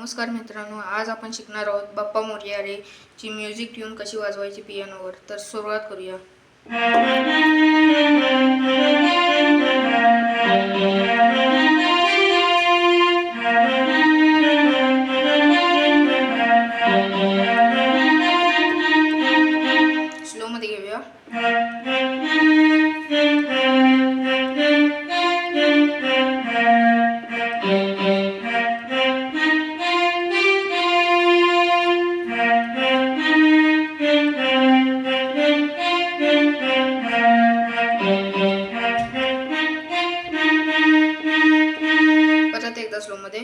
नमस्कार मित्रांनो, आज आपण शिकणार आहोत बाप्पा मोरया रे ची म्युझिक ट्यून कशी वाजवायची पियानोवर. तर सुरुवात करूया. स्लो मध्ये घेऊया. परत एकदा स्लो मध्ये.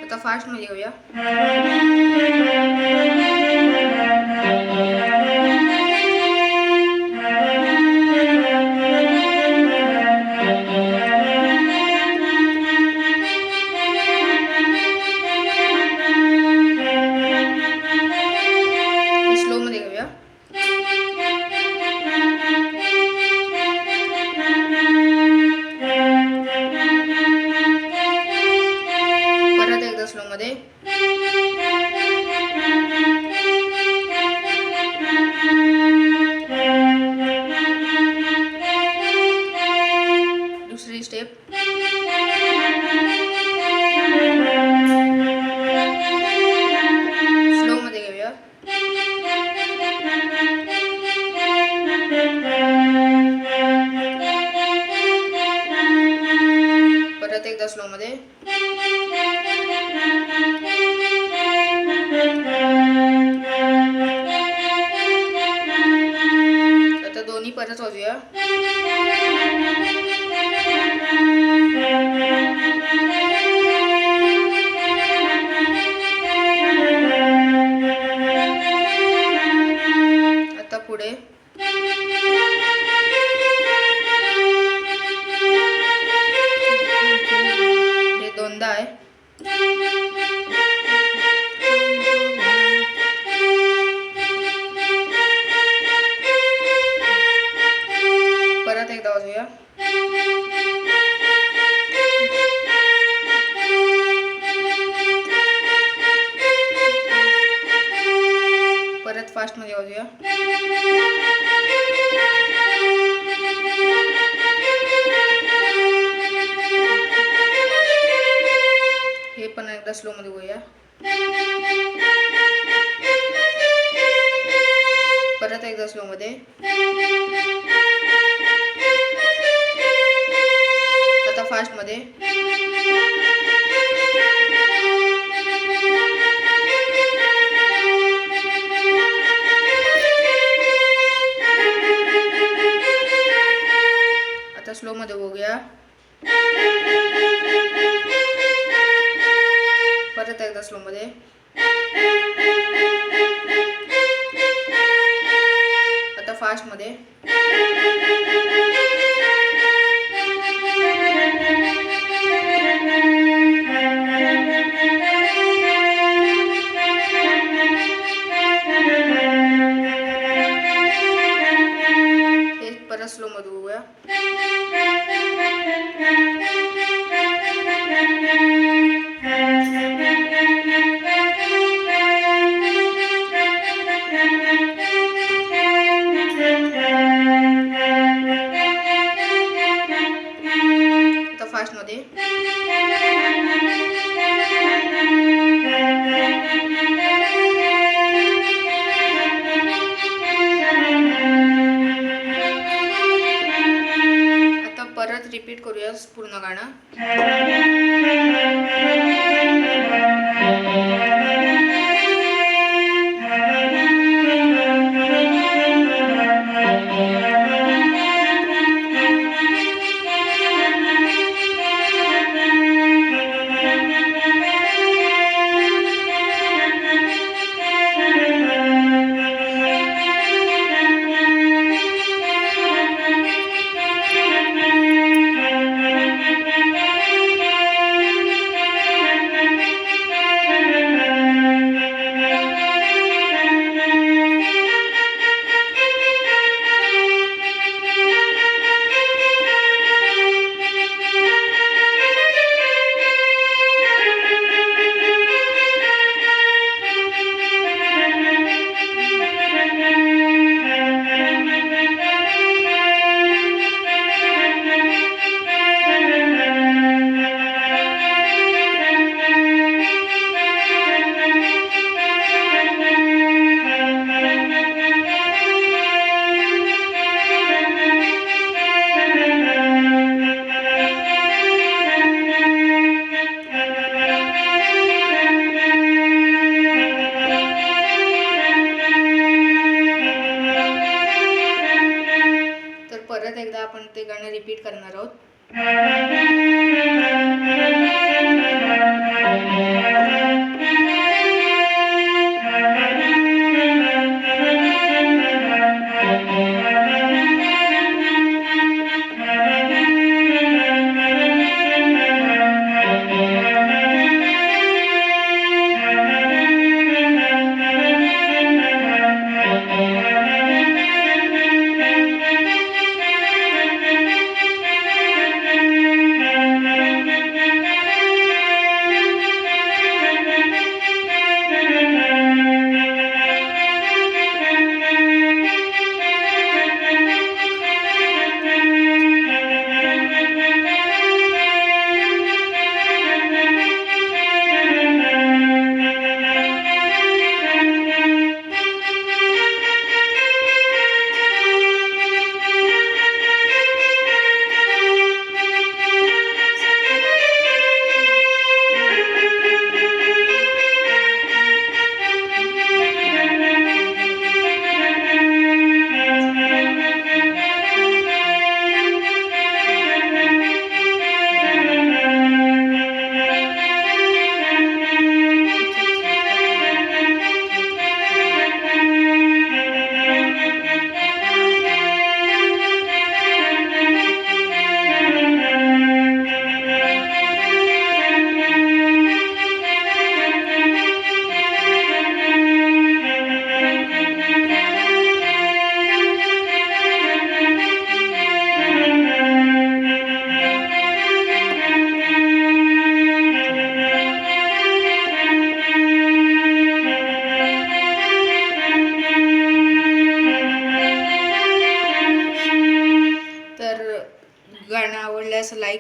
आता फास्ट मध्ये घेऊया. स्लो मध्ये घेऊया. परत एकदा स्लो मध्ये. दुसरी स्टेप. स्लो मध्ये घेऊया. परत एकदा स्लो मध्ये. आता दोन्ही परत वाजूया. आता पुढे. हे दोनदा आहे. परत एकदा वाजूया. परत फास्ट मध्ये वाजूया. हे पण एकदा स्लो मध्ये होऊया. परत एकदा स्लो मध्ये. आता फास्ट मध्ये. आता स्लो मध्ये बघूया. परत एकदा स्लो मध्ये. आता फास्ट मध्ये. हे परत स्लो मध्ये बघूया. आता फास्ट मध्ये. आता परत रिपीट करूया पूर्ण गाणं.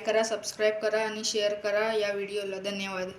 लाईक करा, सबस्क्राईब करा आणि शेअर करा या व्हिडिओला. धन्यवाद.